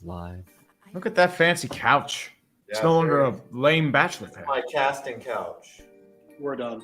is live. Look at that fancy couch. Yeah, It's no longer a lame bachelor pad. my casting couch. We're done.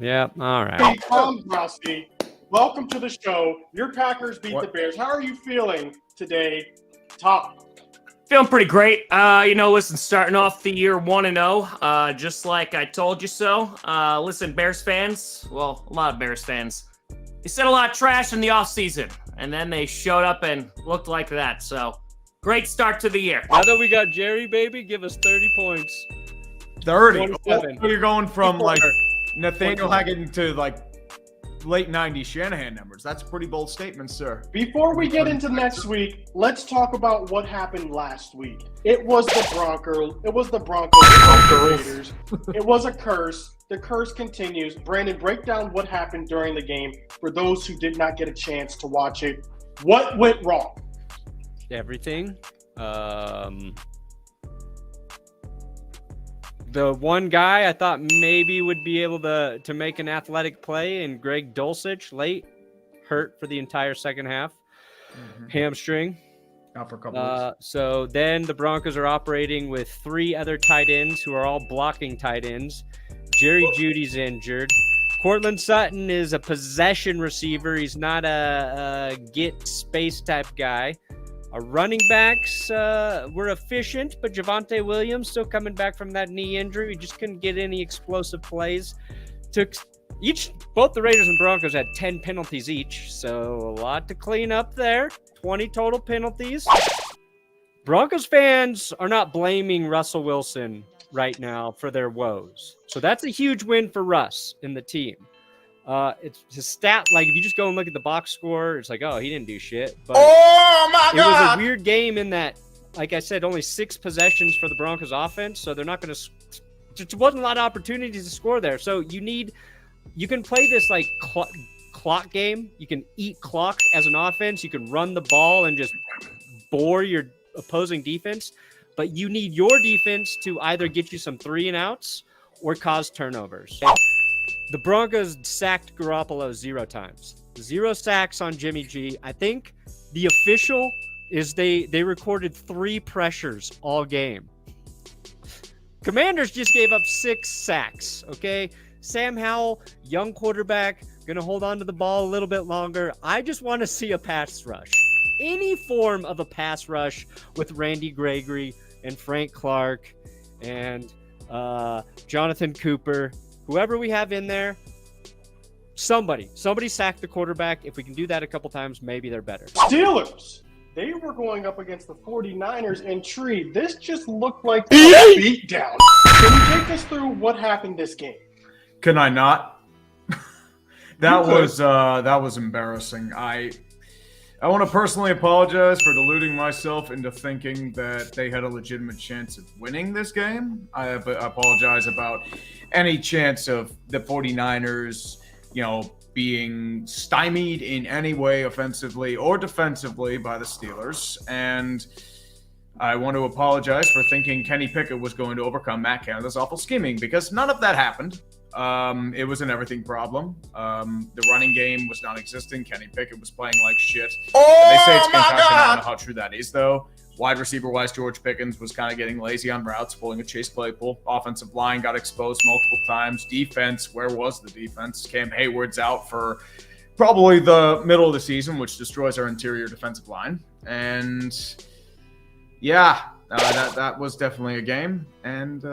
Yeah, all right. Hey, Tom Grossi, welcome to the show. Your Packers beat What? the Bears. How are you feeling today, Tom? Feeling pretty great. Listen, starting off the year 1-0, just like I told you so. Listen, Bears fans, well, a lot of Bears fans, they said a lot of trash in the offseason, and then they showed up and looked like that. So, great start to the year. Now that we got Jerry, baby, give us 30 points. 30. 27. So you're going from like Quarter. Nathaniel Hackett to like late 90s Shanahan numbers. That's a pretty bold statement, sir. Before we get into next week, let's talk about what happened last week. It was the Broncos. It was the Broncos. Raiders. It was a curse. The curse continues. Brandon, break down what happened during the game for those who did not get a chance to watch it. What went wrong? Everything. The one guy I thought maybe would be able to make an athletic play, and Greg Dulcich late hurt for the entire second half. Hamstring. Out for a couple weeks. So then the Broncos are operating with 3 other tight ends who are all blocking tight ends. Jerry Jeudy's injured. Cortland Sutton is a possession receiver. He's not a get space type guy. Our running backs were efficient, but Javonte Williams still coming back from that knee injury. We just couldn't get any explosive plays. Both the Raiders and Broncos had 10 penalties each, so a lot to clean up there. 20 total penalties. Broncos fans are not blaming Russell Wilson right now for their woes. So that's a huge win for Russ and the team. It's his stat, like if you just go and look at the box score, it's like, oh, he didn't do shit. But Oh my it was God! a weird game in that, like I said, only 6 possessions for the Broncos offense, so they're not going to. There wasn't a lot of opportunities to score there. So you can play this like clock game. You can eat clock as an offense. You can run the ball and just bore your opposing defense, but you need your defense to either get you some 3 and outs or cause turnovers. The Broncos sacked Garoppolo 0 times. 0 sacks on Jimmy G. I think the official is they recorded 3 pressures all game. Commanders just gave up 6 sacks, okay? Sam Howell, young quarterback, going to hold on to the ball a little bit longer. I just want to see a pass rush. Any form of a pass rush with Randy Gregory and Frank Clark and Jonathan Cooper. Whoever we have in there, somebody sack the quarterback. If we can do that a couple times, maybe they're better. Steelers. They were going up against the 49ers and Tree. This just looked like a beatdown. Can you take us through what happened this game? Can I not? That was embarrassing. I want to personally apologize for deluding myself into thinking that they had a legitimate chance of winning this game. I apologize about any chance of the 49ers, being stymied in any way offensively or defensively by the Steelers. And I want to apologize for thinking Kenny Pickett was going to overcome Matt Canada's awful scheming, because none of that happened. It was an everything problem. The running game was non-existent. Kenny Pickett was playing like shit. They say it's concussion. I don't know how true that is, though. Wide receiver-wise, George Pickens was kind of getting lazy on routes, pulling a Chase Claypool. Offensive line got exposed multiple times. Defense, where was the defense? Cam Hayward's out for probably the middle of the season, which destroys our interior defensive line. And yeah, that was definitely a game, and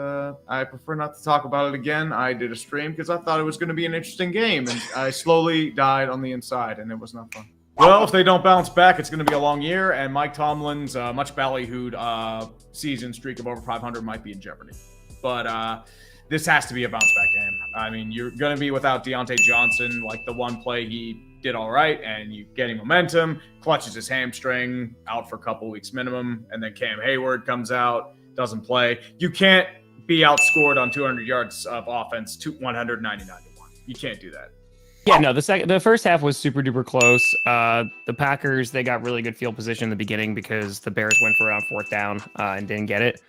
I prefer not to talk about it again. I did a stream because I thought it was going to be an interesting game, and I slowly died on the inside, and it was not fun. Well, if they don't bounce back, it's going to be a long year, and Mike Tomlin's much ballyhooed season streak of over 500 might be in jeopardy. But this has to be a bounce-back game. I mean, you're going to be without Deontay Johnson. Like, the one play he did all right, and you getting momentum, clutches his hamstring, out for a couple weeks minimum, and then Cam Hayward comes out, doesn't play. You can't be outscored on 200 yards of offense to 199-1. You can't do that. Yeah, no, the first half was super duper close. The Packers, they got really good field position in the beginning because the Bears went for around 4th down and didn't get it.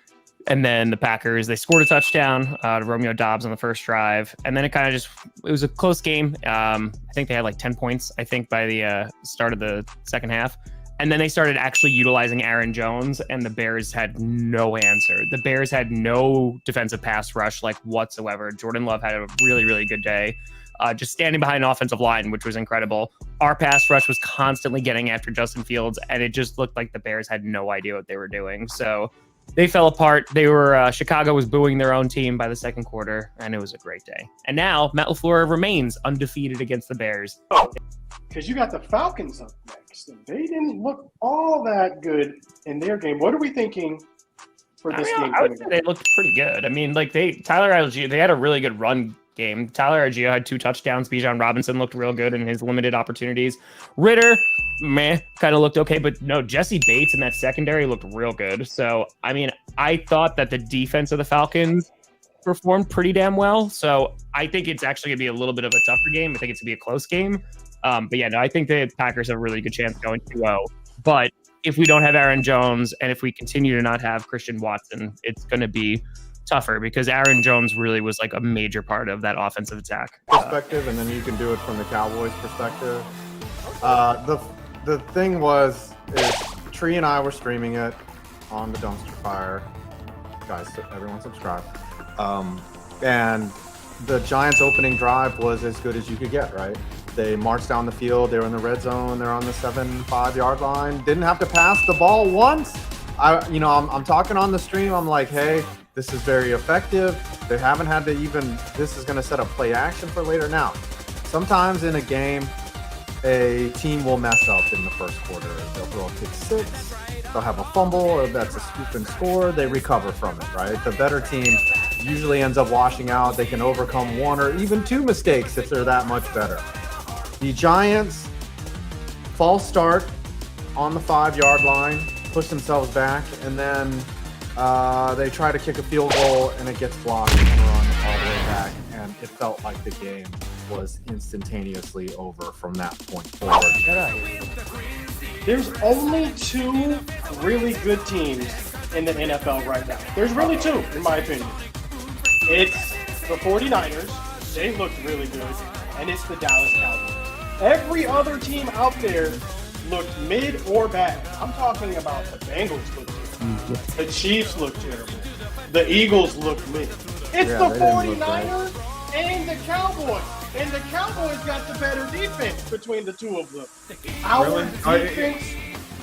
And then the Packers, they scored a touchdown to Romeo Doubs on the first drive. And then it was a close game. I think they had like 10 points, by the start of the second half. And then they started actually utilizing Aaron Jones, and the Bears had no answer. The Bears had no defensive pass rush like whatsoever. Jordan Love had a really, really good day. Just standing behind an offensive line, which was incredible. Our pass rush was constantly getting after Justin Fields, and it just looked like the Bears had no idea what they were doing. So they fell apart. They were Chicago was booing their own team by the second quarter, and it was a great day. And now Matt LaFleur remains undefeated against the Bears. Because you got the Falcons up next. And they didn't look all that good in their game. What are we thinking for this game? I would say they looked pretty good. I mean, like Tyler Algier, they had a really good run game. Tyler Algier had 2 touchdowns. Bijan Robinson looked real good in his limited opportunities. Ritter, kind of looked okay, but no, Jesse Bates in that secondary looked real good. So, I mean, I thought that the defense of the Falcons performed pretty damn well. So I think it's actually going to be a little bit of a tougher game. I think it's going to be a close game. But yeah, no, I think the Packers have a really good chance going 2-0. But if we don't have Aaron Jones and if we continue to not have Christian Watson, it's going to be tougher because Aaron Jones really was like a major part of that offensive attack. Perspective, and then you can do it from the Cowboys perspective. The thing is Tree and I were streaming it on the Dumpster Fire. Guys, everyone subscribe. And the Giants' opening drive was as good as you could get, right? They marched down the field. They were in the red zone. They're on the 7-5-yard line. Didn't have to pass the ball once. I'm talking on the stream. I'm like, hey, this is very effective. They haven't had to even. This is going to set up play action for later. Now, sometimes in a game, a team will mess up in the first quarter. They'll throw a pick six. They'll have a fumble, or that's a scoop and score. They recover from it, right? The better team usually ends up washing out. They can overcome 1 or even 2 mistakes if they're that much better. The Giants, false start on the 5-yard line, push themselves back, and then they try to kick a field goal, and it gets blocked and run all the way back, and it felt like the game was instantaneously over from that point forward. There's only 2 really good teams in the NFL right now. There's really 2, in my opinion. It's the 49ers. They looked really good. And it's the Dallas Cowboys. Every other team out there looked mid or bad. I'm talking about the Bengals looked terrible. The Chiefs looked terrible. The Eagles looked mid. It's the 49ers and the Cowboys. And the Cowboys got the better defense between the 2 of them. Our defense.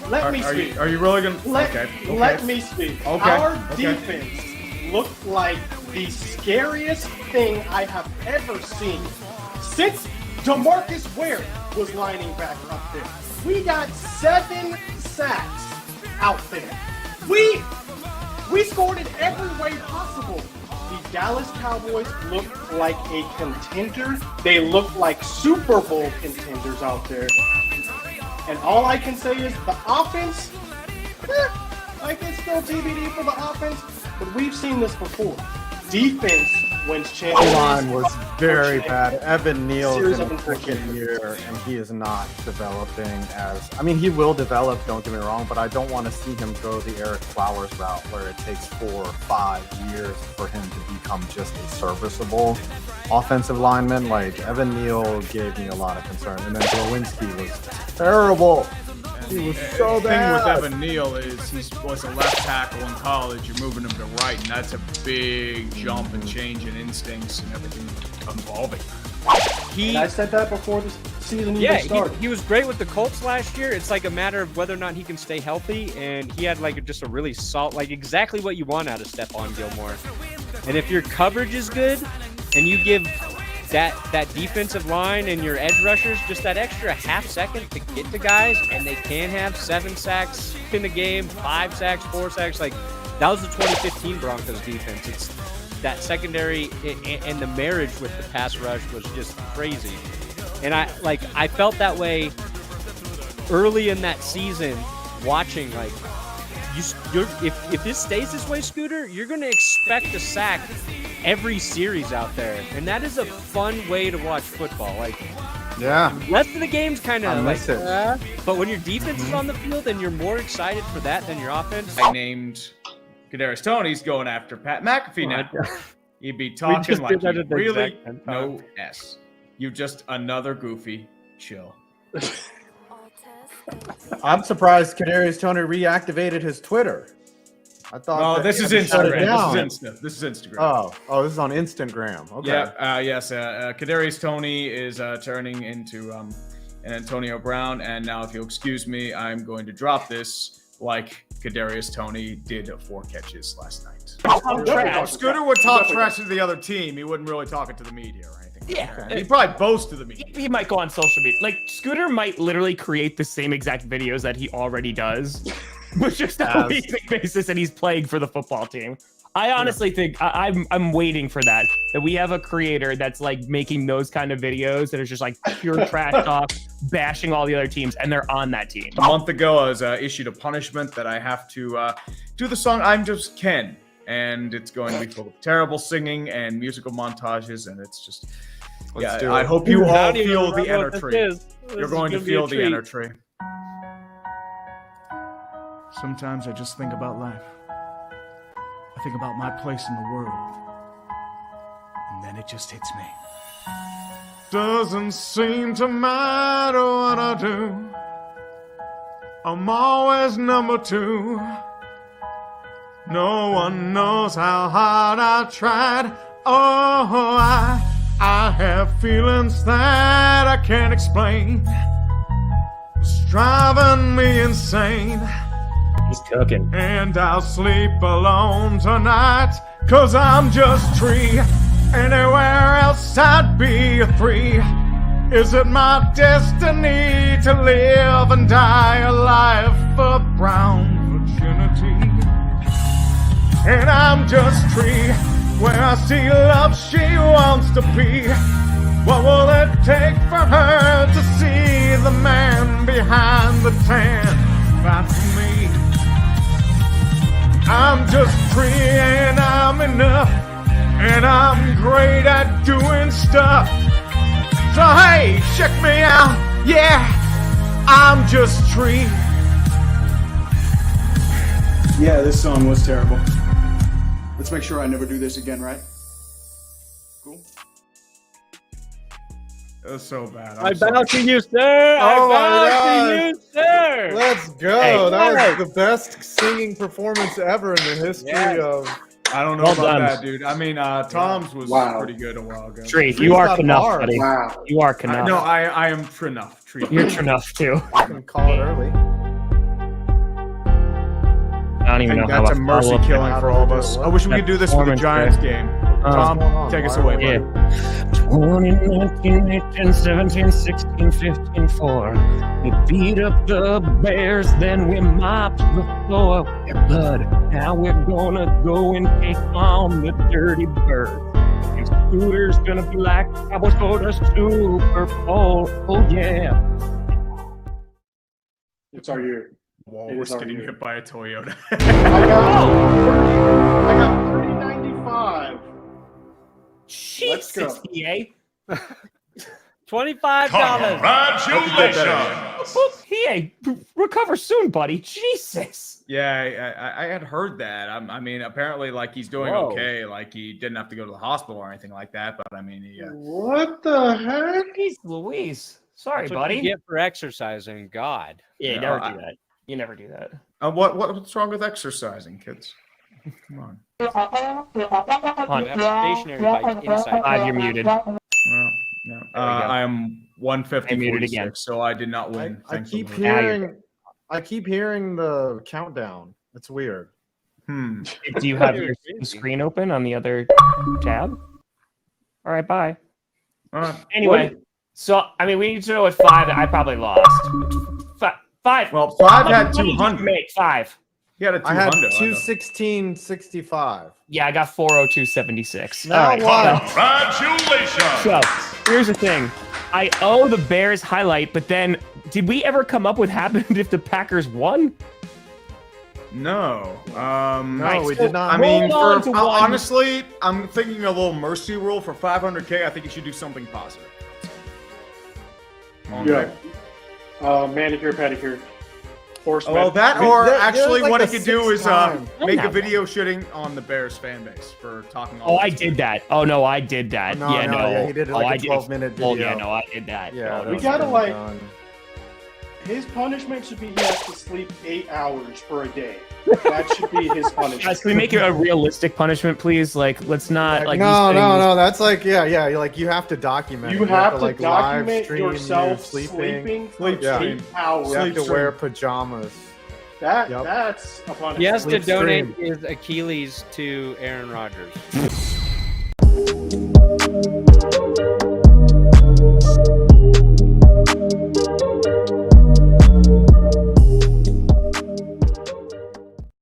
Let me speak. Are you really going to? Let me speak. Our defense looked like the scariest thing I have ever seen since DeMarcus Ware was lining back up there. We got 7 sacks out there. We scored in every way possible. The Dallas Cowboys look like a contender. They look like Super Bowl contenders out there. And all I can say is the offense, I can still TBD for the offense, but we've seen this before. Defense wins championships. The line was very bad. Evan Neal's in his second year, and he is not developing as. I mean, he will develop. Don't get me wrong, but I don't want to see him go the Eric Flowers route, where it takes 4 or 5 years for him to become just a serviceable offensive lineman. Like Evan Neal gave me a lot of concern, and then Glowinski was terrible. He was so bad. The thing with Evan Neal is he was a left tackle in college. You're moving him to right, and that's a big jump and change in instincts and everything evolving. And I said that before the season even started. He was great with the Colts last year. It's like a matter of whether or not he can stay healthy, and he had like just a really solid, like exactly what you want out of Stephon Gilmore. And if your coverage is good, and you give that defensive line and your edge rushers just that extra half second to get to guys, and they can have 7 sacks in the game, 5 sacks, 4 sacks. Like that was the 2015 Broncos defense. It's that secondary and the marriage with the pass rush was just crazy. And I felt that way early in that season, watching like if this stays this way, Scooter, you're going to expect a sack every series out there, and that is a fun way to watch football. Like, yeah, rest of the game's kind of like, but when your defense is on the field and you're more excited for that than your offense. I named Kadarius Toney's going after Pat McAfee now. You'd be talking like you really no S. You just another goofy. Chill. I'm surprised Kadarius Toney reactivated his Twitter. I thought. Oh, this is Instagram. This is Instagram. Oh, this is on Instagram. Okay. Yeah. Yes. Kadarius Toney is turning into an Antonio Brown, and now, if you'll excuse me, I'm going to drop this like Kadarius Toney did 4 catches last night. Scooter would talk trash to the other team. He wouldn't really talk it to the media or anything. Yeah. He'd probably boast to the media. He might go on social media. Like, Scooter might literally create the same exact videos that he already does, but just on a weekly basis, and he's playing for the football team. I honestly think I'm waiting for that we have a creator that's like making those kind of videos that are just like pure trash talk, bashing all the other teams, and they're on that team. A month ago, I was issued a punishment that I have to do the song "I'm Just Ken," and it's going to be full of terrible singing and musical montages, and it's just. I hope you all feel the inner tree. You're going to feel the inner tree. Sometimes I just think about life. I think about my place in the world. And then it just hits me. Doesn't seem to matter what I do. I'm always number 2. No one knows how hard I tried. Oh, I have feelings that I can't explain. It's driving me insane. He's cooking. And I'll sleep alone tonight, 'cause I'm just tree. Anywhere else I'd be a 3. Is it my destiny to live and die a life of brown virginity? And I'm just tree. Where I see love she wants to be. What will it take for her to see the man behind the tan? That's me. I'm just tree and I'm enough. And I'm great at doing stuff. So hey, check me out. Yeah, I'm just tree. Yeah, this song was terrible. Let's make sure I never do this again, right? Cool. It was so bad. I bow to you, sir. I bow to you, sir. Let's go. Hey, that was the best singing performance ever in the history of. I don't know Well about done. that, dude. I mean, Tom's was pretty good a while ago. Tree, you are not enough, hard. buddy. Wow. You are enough. No, I am enough. Tree. You're enough too. I can call it early. I don't even know how That's a mercy follow-up killing for all of us. I wish we could do this for the Giants game. Tom, take us away, buddy. Yeah. 2019, 18, 17, 16, 15, 4. We beat up the Bears, then we mopped the floor with blood. Now we're gonna go and take on the dirty birds. And Scooter's gonna be like, Cowboys for the Super Bowl. Oh yeah. It's our year. Walrus getting hit by a Toyota. I got 3095. Let's go. Jesus, EA. $25. Congratulations! EA, recover soon, buddy. Jesus. Yeah, I had heard that. I mean, apparently, like, he's doing okay. Like, he didn't have to go to the hospital or anything like that. But I mean, What the heck? Jeez Louise. Sorry, That's what buddy. you get for exercising. God. Yeah, you No, never do that. You never do that. what's wrong with exercising, kids? Come on. You have a stationary bike inside. You're muted. Well, no. I am 150 I muted again. 46, so I did not win. I keep thankfully. hearing the countdown. It's weird. Do you have your screen open on the other tab? All right, bye. Anyway, so I mean, we need to know at 5 that I probably lost. 5. Well, 5 had What did you 200. make 5. He had a 200. I had 216.65. Yeah, I got 402.76. Now what? Congratulations! So here's the thing. I owe the Bears highlight, but then did we ever come up with happened if the Packers won? No. No, we did not. I mean, Roll on to one. honestly, I'm thinking a little mercy rule for 500K. I think you should do something positive. Yeah. Manicure, pedicure. Horse Well, that or There's actually like what the he could do is sixth time. make a video shitting on the Bears fan base for talking all Oh, I this did that. Oh no, I did that. No, yeah, no, no. yeah, he did it oh, like I a 12-minute video. Oh yeah, no, I did that. Yeah, No, we no, gotta no. like. His punishment should be he has to sleep 8 hours for a day. That should be his punishment. Guys, can we make it a realistic punishment, please? Like, let's not like no, these no, things- no. That's like, yeah. Like you have to document. You it. have to like document live stream you yourself sleeping for Sleep 8 stream. hours. You have to wear pajamas. That's a punishment. He has to Sleep donate stream. his Achilles to Aaron Rodgers.